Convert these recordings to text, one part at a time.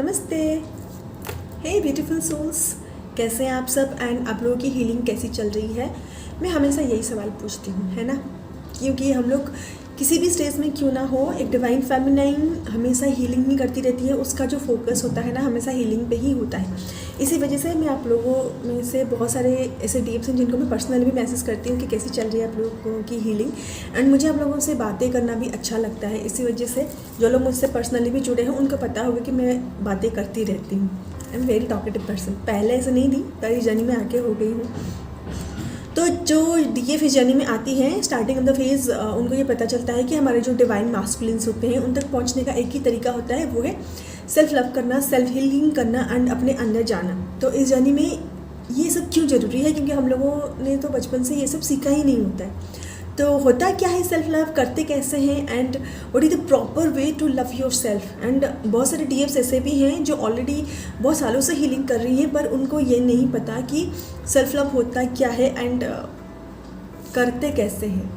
नमस्ते। हे beautiful souls, कैसे हैं आप सब एंड आप लोगों की हीलिंग कैसी चल रही है। मैं हमेशा यही सवाल पूछती हूँ, है ना, क्योंकि हम लोग किसी भी स्टेज में क्यों ना हो, एक डिवाइन फेमिनाइन हमेशा हीलिंग ही करती रहती है। उसका जो फोकस होता है ना, हमेशा हीलिंग पे ही होता है। इसी वजह से मैं आप लोगों में से बहुत सारे ऐसे डीप्स हैं जिनको मैं पर्सनली भी मैसेज करती हूँ कि कैसी चल रही है आप लोगों की हीलिंग। एंड मुझे आप लोगों से बातें करना भी अच्छा लगता है। इसी वजह से जो लोग मुझसे पर्सनली भी जुड़े हैं उनको पता होगा कि मैं बातें करती रहती हूँ। I am very talkative person. पहले ऐसे नहीं थी, पर इस जर्नी में आके हो गई हूँ। तो जो डीएफ इस जर्नी में आती हैं, स्टार्टिंग ऑफ द फेज़, उनको ये पता चलता है कि हमारे जो डिवाइन मास्कुलिन्स होते हैं उन तक पहुंचने का एक ही तरीका होता है, वो है सेल्फ लव करना, सेल्फ हीलिंग करना एंड अपने अंदर जाना। तो इस जर्नी में ये सब क्यों ज़रूरी है, क्योंकि हम लोगों ने तो बचपन से ये सब सीखा ही नहीं होता है। तो होता क्या है सेल्फ लव, करते कैसे हैं and what is the proper way to love yourself. And बहुत सारे डीएफ्स ऐसे भी हैं जो ऑलरेडी बहुत सालों से हीलिंग कर रही हैं, पर उनको ये नहीं पता कि सेल्फ लव होता क्या है एंड करते कैसे हैं।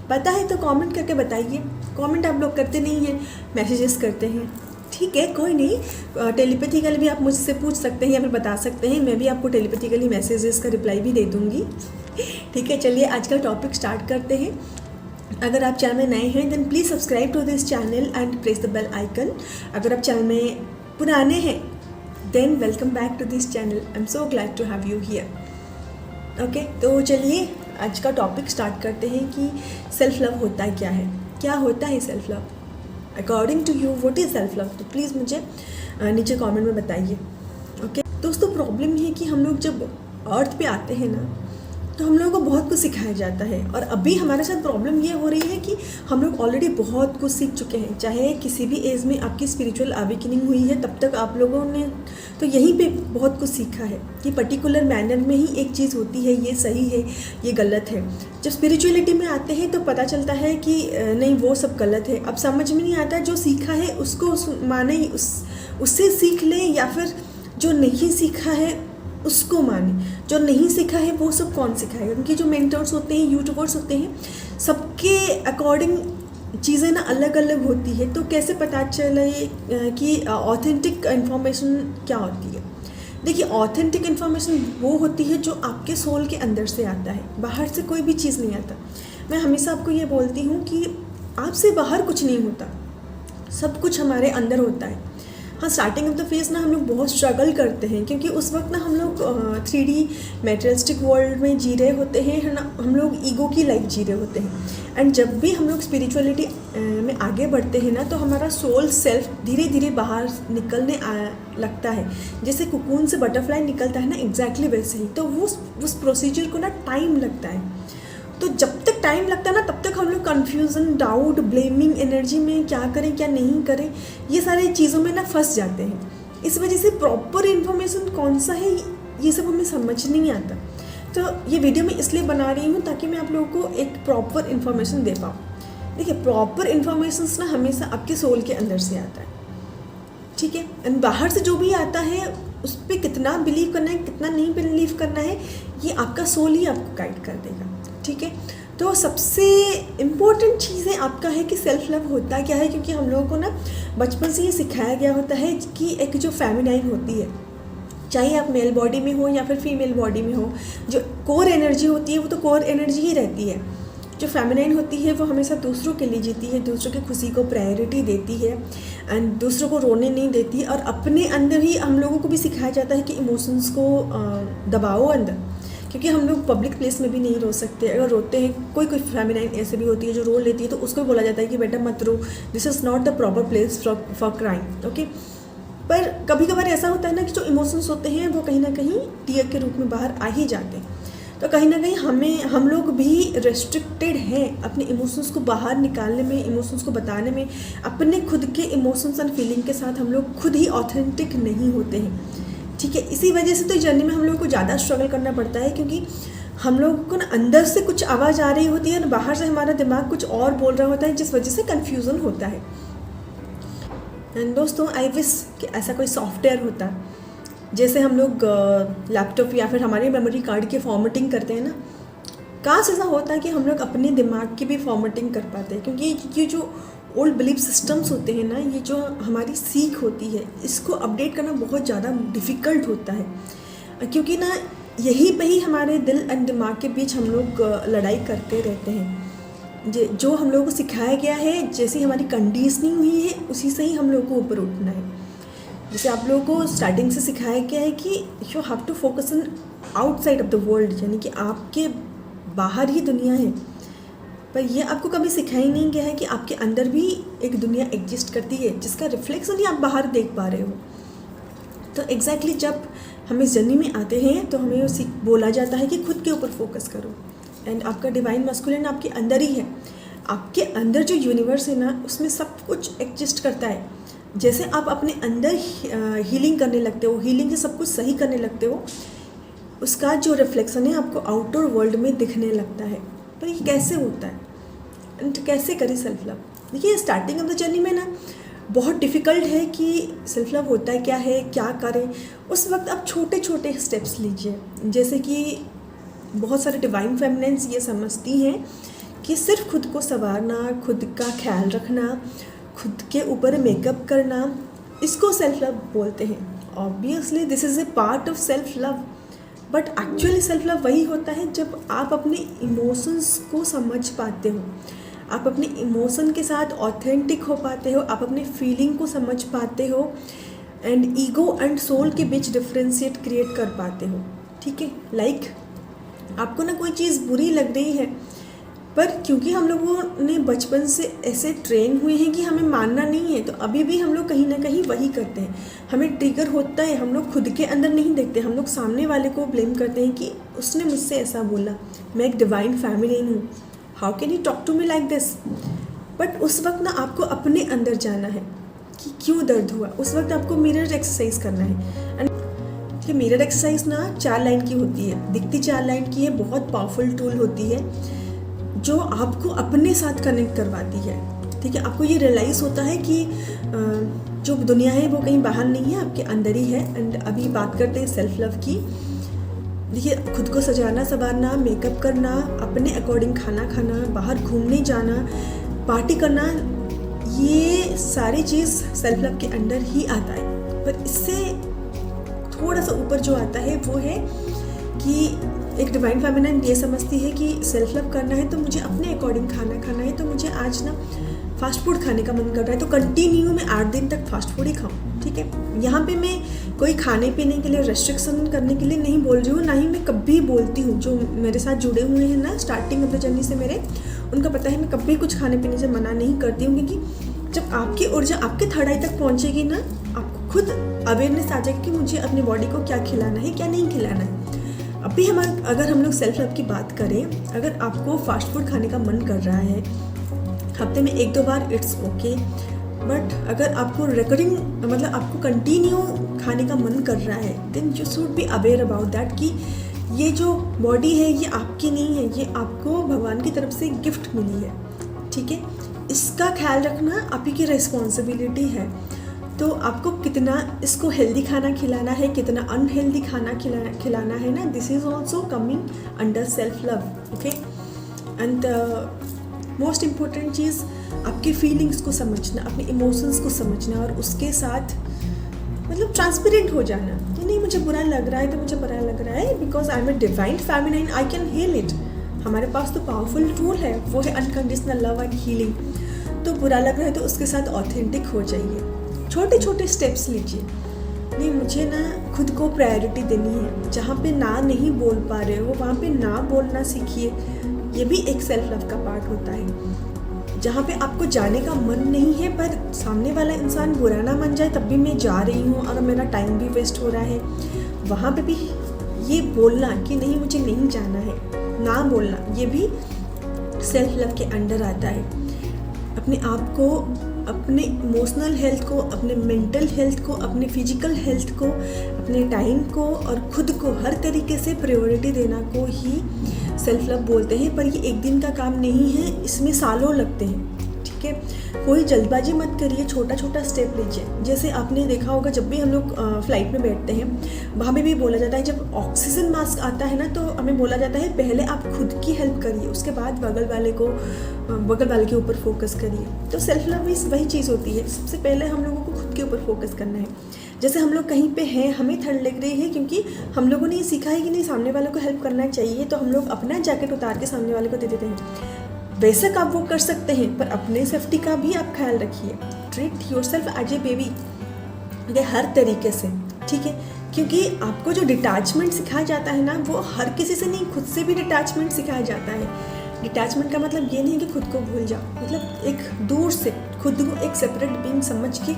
पता है तो कमेंट करके बताइए। कमेंट आप लोग करते नहीं हैं, मैसेजेस करते हैं। ठीक है, कोई नहीं, टेलीपैथिकली भी आप मुझसे पूछ सकते हैं या फिर बता सकते हैं। मैं भी आपको टेलीपैथिकली मैसेजेस का रिप्लाई भी दे दूँगी। ठीक है, चलिए आज का टॉपिक स्टार्ट करते हैं। अगर आप चैनल में नए हैं then please subscribe to this channel and press the bell icon. अगर आप चैनल में पुराने हैं then welcome back to this channel. I am so glad to have you here. Okay, तो चलिए आज का टॉपिक स्टार्ट करते हैं कि सेल्फ लव होता है क्या है। क्या होता है self love according to you, what is self love? तो प्लीज़ मुझे नीचे कमेंट में बताइए। ओके दोस्तों, प्रॉब्लम ये है कि हम लोग जब अर्थ पे आते हैं ना, तो हम लोगों को बहुत कुछ सिखाया जाता है। और अभी हमारे साथ प्रॉब्लम ये हो रही है कि हम लोग ऑलरेडी बहुत कुछ सीख चुके हैं। चाहे किसी भी एज में आपकी स्पिरिचुअल अवेकनिंग हुई है, तब तक आप लोगों ने तो यहीं पे बहुत कुछ सीखा है कि पर्टिकुलर मैनर में ही एक चीज़ होती है, ये सही है, ये गलत है। जब स्पिरिचुअलिटी में आते हैं तो पता चलता है कि नहीं, वो सब गलत है। अब समझ में नहीं आता, जो सीखा है उसको माने, उससे सीख लें, या फिर जो नहीं सीखा है उसको माने। जो नहीं सीखा है वो सब कौन सिखाएगा, क्योंकि जो मेंटर्स होते हैं, यूट्यूबर्स होते हैं, सबके अकॉर्डिंग चीज़ें ना अलग अलग होती है। तो कैसे पता चले कि ऑथेंटिक इन्फॉर्मेशन क्या होती है? देखिए, ऑथेंटिक इन्फॉर्मेशन वो होती है जो आपके सोल के अंदर से आता है, बाहर से कोई भी चीज़ नहीं आता। मैं हमेशा आपको ये बोलती हूँ कि आपसे बाहर कुछ नहीं होता, सब कुछ हमारे अंदर होता है। हाँ, स्टार्टिंग ऑफ द फेज ना हम लोग बहुत स्ट्रगल करते हैं, क्योंकि उस वक्त ना हम लोग 3D मेटेरियलिस्टिक वर्ल्ड में जी रहे होते हैं, है ना। हम लोग ईगो की लाइफ जी रहे होते हैं। एंड जब भी हम लोग स्पिरिचुअलिटी में आगे बढ़ते हैं ना, तो हमारा सोल सेल्फ धीरे धीरे बाहर निकलने लगता है। जैसे कुकून से बटरफ्लाई निकलता है ना, एग्जैक्टली वैसे ही। तो वो उस प्रोसीजर को ना टाइम लगता है। तो जब तक टाइम लगता है ना, तब तक हम लोग कन्फ्यूज़न, डाउट, ब्लेमिंग एनर्जी में क्या करें क्या नहीं करें, ये सारी चीज़ों में ना फंस जाते हैं। इस वजह से प्रॉपर इन्फॉर्मेशन कौन सा है ये सब हमें समझ नहीं आता। तो ये वीडियो मैं इसलिए बना रही हूँ ताकि मैं आप लोगों को एक प्रॉपर इन्फॉर्मेशन दे पाऊँ। देखिए, प्रॉपर इन्फॉर्मेशन ना हमेशा आपके सोल के अंदर से आता है, ठीक है। एंड बाहर से जो भी आता है उस पर कितना बिलीव करना है, कितना नहीं बिलीव करना है, ये आपका सोल ही आपको गाइड कर देगा, ठीक है। तो सबसे इम्पोर्टेंट चीज़ है आपका है कि सेल्फ लव होता क्या है, क्योंकि हम लोगों को ना बचपन से ये सिखाया गया होता है कि एक जो फेमिनाइन होती है, चाहे आप मेल बॉडी में हो या फिर फीमेल बॉडी में हो, जो कोर एनर्जी होती है वो तो कोर एनर्जी ही रहती है। जो फेमिनाइन होती है वो हमेशा दूसरों के लिए जीती है, दूसरों की खुशी को प्रायोरिटी देती है एंड दूसरों को रोने नहीं देती। और अपने अंदर ही हम लोगों को भी सिखाया जाता है कि इमोशंस को दबाओ अंदर, क्योंकि हम लोग पब्लिक प्लेस में भी नहीं रो सकते। अगर रोते हैं, कोई फेमिनाइन ऐसे भी होती है जो रो लेती है, तो उसको भी बोला जाता है कि बेटा मत रो, this is not the proper place for crime, okay. पर कभी कभार ऐसा होता है ना कि जो इमोशंस होते हैं वो कहीं ना कहीं टीयर के रूप में बाहर आ ही जाते हैं। तो कहीं ना कहीं हम लोग भी रेस्ट्रिक्टेड हैं अपने इमोशंस को बाहर निकालने में, इमोशंस को बताने में। अपने खुद के इमोशंस एंड फीलिंग के साथ हम लोग खुद ही ऑथेंटिक नहीं होते हैं, ठीक है। इसी वजह से तो इस जर्नी में हम लोगों को ज़्यादा स्ट्रगल करना पड़ता है, क्योंकि हम लोगों को ना अंदर से कुछ आवाज़ आ रही होती है और बाहर से हमारा दिमाग कुछ और बोल रहा होता है, जिस वजह से कन्फ्यूज़न होता है। एंड दोस्तों, आई विश कि ऐसा कोई सॉफ्टवेयर होता, जैसे हम लोग लैपटॉप या फिर हमारे मेमोरी कार्ड की फॉर्मेटिंग करते हैं ना, काश ऐसा होता है कि हम लोग अपने दिमाग की भी फॉर्मेटिंग कर पाते हैं। क्योंकि ये जो ओल्ड बिलीफ सिस्टम्स होते हैं ना, ये जो हमारी सीख होती है, इसको अपडेट करना बहुत ज़्यादा डिफ़िकल्ट होता है, क्योंकि ना यहीं पे ही हमारे दिल एंड दिमाग के बीच हम लोग लड़ाई करते रहते हैं। जो हम लोगों को सिखाया गया है, जैसी हमारी कंडीशनिंग हुई है, उसी से ही हम लोगों को ऊपर उठना है। जैसे आप लोगों को स्टार्टिंग से सिखाया गया है कि you have to focus on outside of the world, यानी कि आपके बाहर ही दुनिया है, पर यह आपको कभी सिखाया ही नहीं गया है कि आपके अंदर भी एक दुनिया एग्जिस्ट करती है, जिसका रिफ्लेक्शन ही आप बाहर देख पा रहे हो। तो एग्जैक्टली जब हम इस जर्नी में आते हैं तो हमें बोला जाता है कि खुद के ऊपर फोकस करो, एंड आपका डिवाइन मस्कुलिन आपके अंदर ही है। आपके अंदर जो यूनिवर्स है ना, उसमें सब कुछ एग्जिस्ट करता है। जैसे आप अपने अंदर हीलिंग करने लगते हो, हीलिंग से सब कुछ सही करने लगते हो, उसका जो रिफ्लेक्शन है आपको आउटर वर्ल्ड में दिखने लगता है। पर ये कैसे होता है एंड कैसे करें सेल्फ लव? देखिए, स्टार्टिंग ऑफ द जर्नी में ना बहुत डिफ़िकल्ट है कि सेल्फ लव होता है, क्या करें। उस वक्त आप छोटे छोटे स्टेप्स लीजिए। जैसे कि बहुत सारे डिवाइन फेमिनिन्स ये समझती हैं कि सिर्फ खुद को संवारना, खुद का ख्याल रखना, खुद के ऊपर मेकअप करना, इसको सेल्फ लव बोलते हैं। Obviously this is a part of self love, but actually self love वही होता है जब आप अपने इमोशंस को समझ पाते हो, आप अपने इमोशन के साथ ऑथेंटिक हो पाते हो, आप अपने फीलिंग को समझ पाते हो, एंड ईगो एंड सोल के बीच डिफ्रेंशिएट क्रिएट कर पाते हो। ठीक है, लाइक आपको ना कोई चीज़ बुरी लग रही है, पर क्योंकि हम लोगों ने बचपन से ऐसे ट्रेन हुए हैं कि हमें मानना नहीं है, तो अभी भी हम लोग कहीं ना कहीं वही करते हैं। हमें ट्रिगर होता है, हम लोग खुद के अंदर नहीं देखते, हम लोग सामने वाले को ब्लेम करते हैं कि उसने मुझसे ऐसा बोला, मैं एक डिवाइन फेमिनिन हूँ, how can you talk to me like this. But उस वक्त ना आपको अपने अंदर जाना है कि क्यों दर्द हुआ। उस वक्त आपको मिरर एक्सरसाइज करना है। एंड ये मिरर एक्सरसाइज ना 4 लाइन की होती है, दिखती 4 लाइन की है, बहुत पावरफुल टूल होती है जो आपको अपने साथ कनेक्ट करवाती है। ठीक है, आपको ये रियलाइज़ होता है कि जो दुनिया है वो कहीं बाहर नहीं है, आपके अंदर ही है। एंड अभी बात करते हैं सेल्फ लव की। देखिए, खुद को सजाना संवारना, मेकअप करना, अपने अकॉर्डिंग खाना खाना, बाहर घूमने जाना, पार्टी करना, ये सारी चीज़ सेल्फ लव के अंदर ही आता है। पर इससे थोड़ा सा ऊपर जो आता है वो है कि एक डिवाइन फेमिनिन ये समझती है कि सेल्फ लव करना है तो मुझे अपने अकॉर्डिंग खाना खाना है, तो मुझे आज ना फास्ट फूड खाने का मन कर रहा है, तो कंटिन्यू मैं 8 दिन तक फास्ट फूड ही खाऊं। ठीक है, यहाँ पे मैं कोई खाने पीने के लिए रेस्ट्रिक्शन करने के लिए नहीं बोल रही हूँ, ना ही मैं कभी बोलती हूँ। जो मेरे साथ जुड़े हुए हैं ना स्टार्टिंग ऑफ द जर्नी से मेरे, उनको पता है मैं कभी कुछ खाने पीने से मना नहीं करती हूँ, क्योंकि जब आपकी ऊर्जा आपके थर्ड आई तक पहुँचेगी ना, आपको खुद अवेयरनेस आ जाएगी कि मुझे अपनी बॉडी को क्या खिलाना है, क्या नहीं खिलाना है। अभी अगर हम लोग सेल्फ लव की बात करें, अगर आपको फास्ट फूड खाने का मन कर रहा है हफ्ते में 1-2 बार, इट्स ओके। बट अगर आपको रिकरिंग मतलब आपको कंटिन्यू खाने का मन कर रहा है, then you should be aware about that कि ये जो बॉडी है ये आपकी नहीं है, ये आपको भगवान की तरफ से गिफ्ट मिली है। ठीक है, इसका ख्याल रखना आपकी की रिस्पॉन्सिबिलिटी है। तो आपको कितना इसको हेल्दी खाना खिलाना है, कितना अनहेल्दी खाना खिलाना है ना, this is also coming under self love. Okay, and most important चीज़ आपके फीलिंग्स को समझना, अपने इमोशंस को समझना, और उसके साथ मतलब ट्रांसपेरेंट हो जाना कि नहीं, मुझे बुरा लग रहा है तो मुझे बुरा लग रहा है, because I am a divine feminine, I can heal it. हमारे पास तो पावरफुल टूल है, वो है अनकंडीशनल लव एंड हीलिंग। तो बुरा लग रहा है तो उसके साथ ऑथेंटिक हो जाइए, छोटे छोटे स्टेप्स लीजिए। नहीं, मुझे ना खुद को प्रायोरिटी देनी है, जहाँ पे ना नहीं बोल पा रहे हो वहाँ पे ना बोलना सीखिए। ये भी एक सेल्फ लव का पार्ट होता है। जहाँ पे आपको जाने का मन नहीं है, पर सामने वाला इंसान बुरा ना मान जाए तब भी मैं जा रही हूँ और मेरा टाइम भी वेस्ट हो रहा है, वहाँ पे भी ये बोलना कि नहीं मुझे नहीं जाना है, ना बोलना, ये भी सेल्फ लव के अंडर आता है। अपने आप को, अपने इमोशनल हेल्थ को, अपने मेंटल हेल्थ को, अपने फिजिकल हेल्थ को, अपने टाइम को और खुद को हर तरीके से प्रायोरिटी देना को ही सेल्फ लव बोलते हैं। पर ये एक दिन का काम नहीं है, इसमें सालों लगते हैं। ठीक ठीक है। कोई जल्दबाजी मत करिए, छोटा छोटा स्टेप लीजिए। जैसे आपने देखा होगा जब भी हम लोग फ्लाइट में बैठते हैं, वहाँ पे भी बोला जाता है, जब ऑक्सीजन मास्क आता है ना तो हमें बोला जाता है पहले आप खुद की हेल्प करिए, उसके बाद बगल वाले के ऊपर फोकस करिए। तो सेल्फ लव इस वही चीज़ होती है, सबसे पहले हम लोगों को खुद के ऊपर फोकस करना है। जैसे हम लोग कहीं पे हैं, हमें ठंड लग रही है, क्योंकि हम लोगों ने ये सीखा है कि नहीं सामने वालों को हेल्प करना चाहिए, तो हम लोग अपना जैकेट उतार के सामने वाले को दे देते हैं। बेशक आप वो कर सकते हैं, पर अपने सेफ्टी का भी आप ख्याल रखिए। Treat yourself as a baby, हर तरीके से, ठीक है। क्योंकि आपको जो डिटैचमेंट सिखाया जाता है ना, वो हर किसी से नहीं, खुद से भी डिटैचमेंट सिखाया जाता है। डिटैचमेंट का मतलब ये नहीं है कि खुद को भूल जाओ, मतलब एक दूर से खुद को एक सेपरेट बीइंग समझ के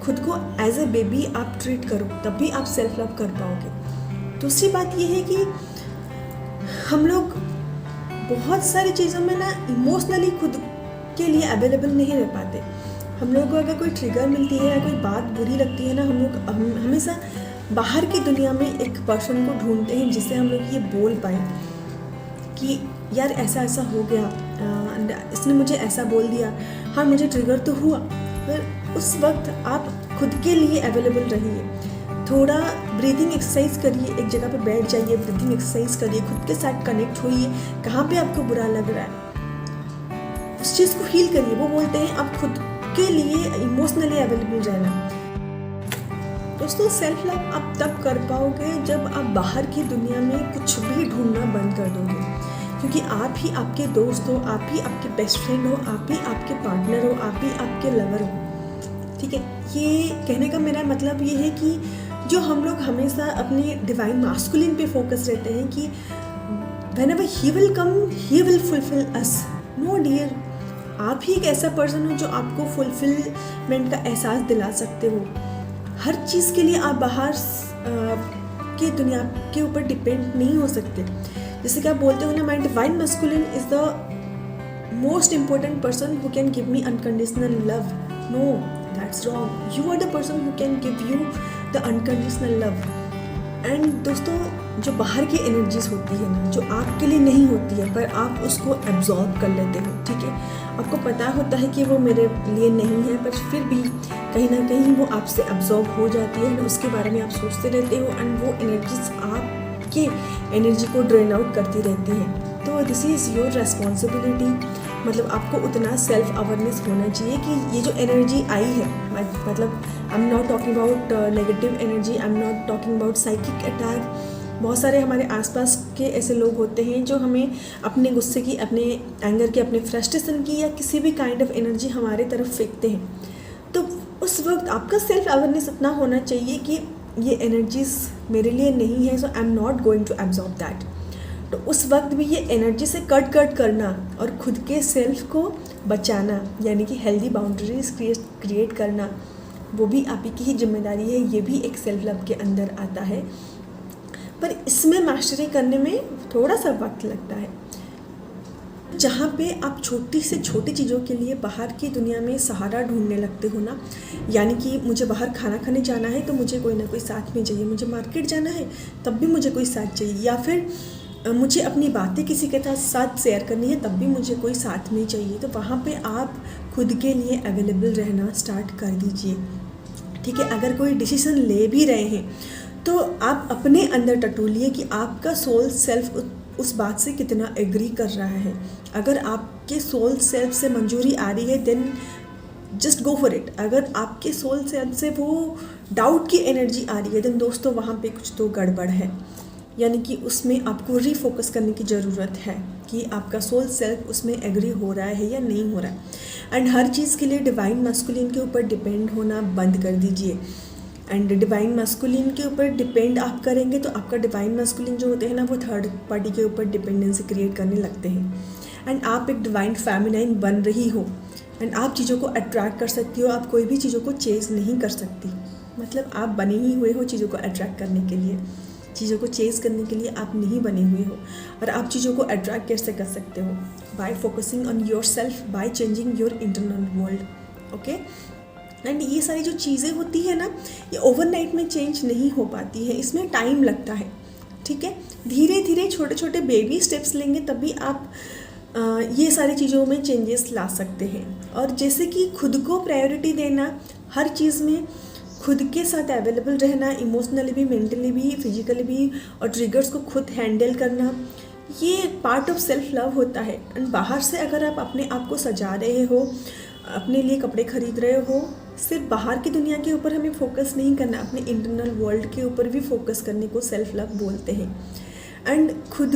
खुद को एज ए बेबी आप ट्रीट करो, तभी आप सेल्फ लव कर पाओगे। दूसरी बात ये है कि हम लोग बहुत सारी चीज़ों में ना इमोशनली खुद के लिए अवेलेबल नहीं रह पाते। हम लोग को अगर कोई ट्रिगर मिलती है या कोई बात बुरी लगती है ना, हम लोग हमेशा बाहर की दुनिया में एक पर्सन को ढूंढते हैं जिससे हम लोग ये बोल पाए कि यार ऐसा ऐसा हो गया, इसने मुझे ऐसा बोल दिया, हाँ मुझे ट्रिगर तो हुआ। पर उस वक्त आप खुद के लिए अवेलेबल रहिए, थोड़ा ब्रीदिंग एक्सरसाइज करिए, एक जगह पे बैठ जाइए, ब्रीदिंग एक्सरसाइज करिए, खुद के साथ कनेक्ट होइए, कहाँ पे आपको बुरा लग रहा है उस चीज़ को हील करिए। वो बोलते हैं आप खुद के लिए इमोशनली अवेलेबल रहना। दोस्तों, सेल्फ लव आप तब कर पाओगे जब आप बाहर की दुनिया में कुछ भी ढूंढना बंद कर दोगे, क्योंकि आप ही आपके दोस्त हो, आप ही आपके बेस्ट फ्रेंड हो, आप ही आपके पार्टनर हो, आप ही आपके लवर हो, ठीक है। ये कहने का मेरा मतलब ये है कि जो हम लोग हमेशा अपने डिवाइन मास्कुलिन पे फोकस रहते हैं कि whenever he will come, he will fulfill us. No dear, आप ही एक ऐसा पर्सन हो जो आपको फुलफिलमेंट का एहसास दिला सकते हो। हर चीज़ के लिए आप बाहर की दुनिया के ऊपर डिपेंड नहीं हो सकते। जैसे कि आप बोलते हो ना, my divine masculine is the most important person who can give me unconditional love. No, that's wrong. You are the person who can give you the unconditional love. And दोस्तों, जो बाहर की एनर्जीज होती है ना, जो आपके लिए नहीं होती है, पर आप उसको एब्जॉर्ब कर लेते हो, ठीक है। आपको पता होता है कि वो मेरे लिए नहीं है, पर फिर भी कहीं ना कहीं वो आपसे एब्जॉर्ब हो जाती है, उसके बारे में आप सोचते रहते हो, एंड वो एनर्जीज आपके एनर्जी को ड्रेन आउट करती रहती है। तो दिस इज़ योर रेस्पॉन्सिबिलिटी। मतलब आपको उतना सेल्फ अवेयरनेस होना चाहिए कि ये जो एनर्जी आई है, मतलब आई am not talking about negative energy, I am not talking about psychic attack. बहुत सारे हमारे आसपास के ऐसे लोग होते हैं जो हमें अपने गुस्से की, अपने एंगर की, अपने फ्रस्ट्रेशन की या किसी भी काइंड ऑफ एनर्जी हमारे तरफ फेंकते हैं। तो उस वक्त आपका सेल्फ अवेयरनेस इतना होना चाहिए कि ये एनर्जीज मेरे लिए नहीं है, so I am not going to absorb that. तो उस वक्त भी ये एनर्जी से कट करना और खुद के सेल्फ को बचाना, यानी कि हेल्दी बाउंड्रीज क्रिएट करना, वो भी आप ही की ही जिम्मेदारी है। ये भी एक सेल्फ लव के अंदर आता है, पर इसमें मास्टरी करने में थोड़ा सा वक्त लगता है। जहाँ पे आप छोटी से छोटी चीज़ों के लिए बाहर की दुनिया में सहारा ढूंढने लगते हो ना, यानी कि मुझे बाहर खाना खाने जाना है तो मुझे कोई ना कोई साथ में चाहिए, मुझे मार्केट जाना है तब भी मुझे कोई साथ चाहिए, या फिर मुझे अपनी बातें किसी के साथ शेयर करनी है तब भी मुझे कोई साथ में चाहिए। तो वहाँ पे आप खुद के लिए अवेलेबल रहना स्टार्ट कर दीजिए, ठीक है। अगर कोई डिसीजन ले भी रहे हैं तो आप अपने अंदर टटोलिए कि आपका सोल सेल्फ उस बात से कितना एग्री कर रहा है। अगर आपके सोल सेल्फ से मंजूरी आ रही है then just go for it. अगर आपके सोल सेल्फ से वो डाउट की एनर्जी आ रही है देन दोस्तों वहाँ पे कुछ तो गड़बड़ है, यानी कि उसमें आपको रीफोकस करने की ज़रूरत है कि आपका सोल सेल्फ उसमें एग्री हो रहा है या नहीं हो रहा है। एंड हर चीज़ के लिए डिवाइन मैस्कुलिन के ऊपर डिपेंड होना बंद कर दीजिए। एंड डिवाइन मैस्कुलिन के ऊपर डिपेंड आप करेंगे तो आपका डिवाइन मैस्कुलिन जो होते हैं ना, वो थर्ड पार्टी के ऊपर डिपेंडेंसी क्रिएट करने लगते हैं। एंड आप एक डिवाइन फेमिनाइन बन रही हो, एंड आप चीज़ों को अट्रैक्ट कर सकती हो। आप कोई भी चीज़ों को चेज़ नहीं कर सकती, मतलब आप बने ही हुए हो चीज़ों को अट्रैक्ट करने के लिए। चीज़ों को चेज़ करने के लिए आप नहीं बने हुए हो। और आप चीज़ों को अट्रैक्ट कैसे कर सकते हो? Bye focusing on your self, by changing your internal world, okay. And ये सारी जो चीज़ें होती है ना, ये ओवरनाइट में चेंज नहीं हो पाती है, इसमें टाइम लगता है, ठीक है। धीरे धीरे छोटे छोटे बेबी स्टेप्स लेंगे तभी आप ये सारी चीज़ों में चेंजेस ला सकते हैं। और जैसे कि खुद को प्रायोरिटी देना, हर चीज़ में खुद के साथ अवेलेबल रहना, इमोशनली भी, मेंटली भी, फिजिकली भी, और ट्रिगर्स को खुद हैंडल करना, ये पार्ट ऑफ सेल्फ लव होता है। एंड बाहर से अगर आप अपने आप को सजा रहे हो, अपने लिए कपड़े खरीद रहे हो, सिर्फ बाहर की दुनिया के ऊपर हमें फोकस नहीं करना, अपने इंटरनल वर्ल्ड के ऊपर भी फोकस करने को सेल्फ लव बोलते हैं। एंड खुद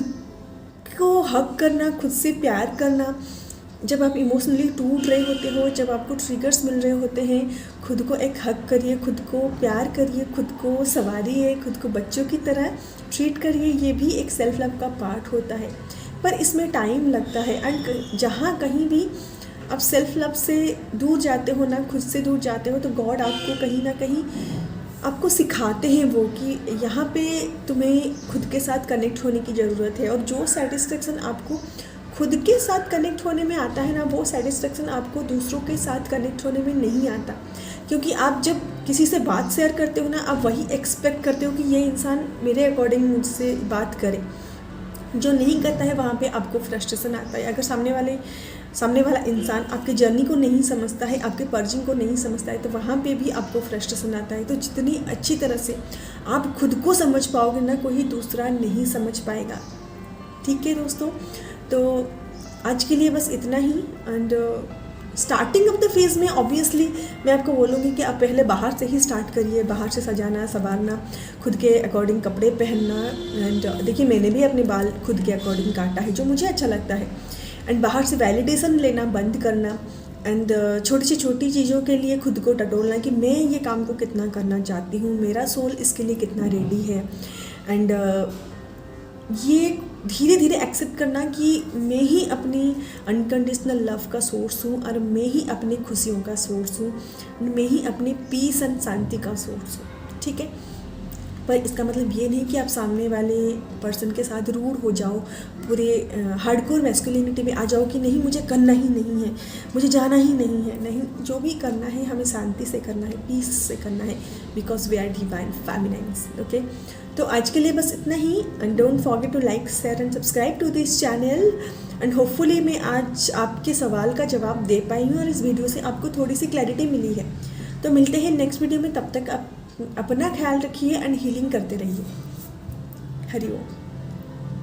को हग करना, खुद से प्यार करना, जब आप इमोशनली टूट रहे होते हो, जब आपको ट्रिगर्स मिल रहे होते हैं, खुद को एक हग करिए, खुद को प्यार करिए, खुद को संवारिए, खुद को बच्चों की तरह ट्रीट करिए। ये भी एक सेल्फ लव का पार्ट होता है, पर इसमें टाइम लगता है। एंड जहाँ कहीं भी आप सेल्फ लव से दूर जाते हो ना, खुद से दूर जाते हो, तो गॉड आपको कहीं ना कहीं आपको सिखाते हैं वो कि यहाँ पे तुम्हें खुद के साथ कनेक्ट होने की ज़रूरत है। और जो सेटिस्फेक्शन आपको खुद के साथ कनेक्ट होने में आता है ना, वो सेटिस्फेक्शन आपको दूसरों के साथ कनेक्ट होने में नहीं आता। क्योंकि आप जब किसी से बात शेयर करते हो ना, आप वही एक्सपेक्ट करते हो कि ये इंसान मेरे अकॉर्डिंग मुझसे बात करे। जो नहीं करता है वहाँ पे आपको फ्रस्ट्रेशन आता है। अगर सामने वाला इंसान आपके जर्नी को नहीं समझता है, आपके पर्जिंग को नहीं समझता है, तो वहाँ पे भी आपको फ्रस्ट्रेशन आता है। तो जितनी अच्छी तरह से आप खुद को समझ पाओगे ना, कोई दूसरा नहीं समझ पाएगा। ठीक है दोस्तों, तो आज के लिए बस इतना ही। And starting of the phase में ऑब्वियसली मैं आपको बोलूँगी कि आप पहले बाहर से ही स्टार्ट करिए, बाहर से सजाना, संवारना, खुद के अकॉर्डिंग कपड़े पहनना। एंड देखिए, मैंने भी अपने बाल खुद के अकॉर्डिंग काटा है, जो मुझे अच्छा लगता है। एंड बाहर से वैलिडेशन लेना बंद करना। एंड छोटी से छोटी चीज़ों के लिए खुद को टटोलना कि मैं ये काम को कितना करना चाहती हूँ, मेरा सोल इसके लिए कितना रेडी है। एंड ये धीरे धीरे एक्सेप्ट करना कि मैं ही अपनी अनकंडीशनल लव का सोर्स हूँ, और मैं ही अपनी खुशियों का सोर्स हूँ, मैं ही अपनी पीस एंड शांति का सोर्स हूँ। ठीक है, पर इसका मतलब ये नहीं कि आप सामने वाले पर्सन के साथ रूड हो जाओ, पूरे हार्डकोर मैस्कुलिनिटी में आ जाओ कि नहीं मुझे करना ही नहीं है, मुझे जाना ही नहीं है। नहीं, जो भी करना है हमें शांति से करना है, पीस से करना है, because we are divine feminines. Okay, तो आज के लिए बस इतना ही। And don't forget to like, share and subscribe to this channel. And hopefully मैं आज आपके सवाल का जवाब दे पाई हूँ, और इस वीडियो से आपको थोड़ी सी क्लैरिटी मिली है। तो मिलते हैं नेक्स्ट वीडियो में, तब तक आप अपना ख्याल रखिए एंड हीलिंग करते रहिए। हरि ओम।